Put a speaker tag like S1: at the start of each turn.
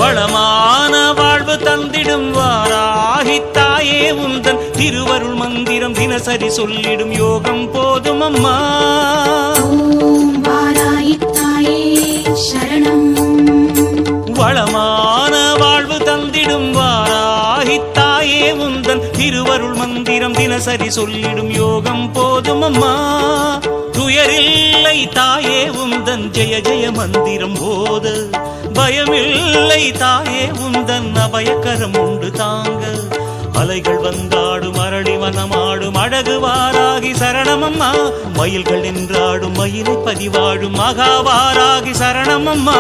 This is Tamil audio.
S1: வளமான வாழ்வு தந்திடும் வாராகித்தாயே உந்தன் திருவருள் மந்திரம் தினசரி சொல்லிடும் யோகம் போதும் அம்மா.
S2: வாராகித்தாயே சரணம்.
S1: வளமான வாழ்வு தந்திடும் வாராகித்தாயே உந்தன் திருவருள் மந்திரம் தினசரி சொல்லிடும் யோகம் போதும் அம்மா. துயரில்லை தாயே உந்தன் ஜெய ஜெய மந்திரம் போத, பயமில்லை தாயே உந்தன் அபயக்கரம் உண்டு தாங்க. அலைகள் வந்தாடும் அரளி வனமாடும் அழகு வாராகி சரணமம்மா. மயில்கள் நின்றாடும் மயிலை பதிவாடும் மகாவாராகி சரணமம்மா.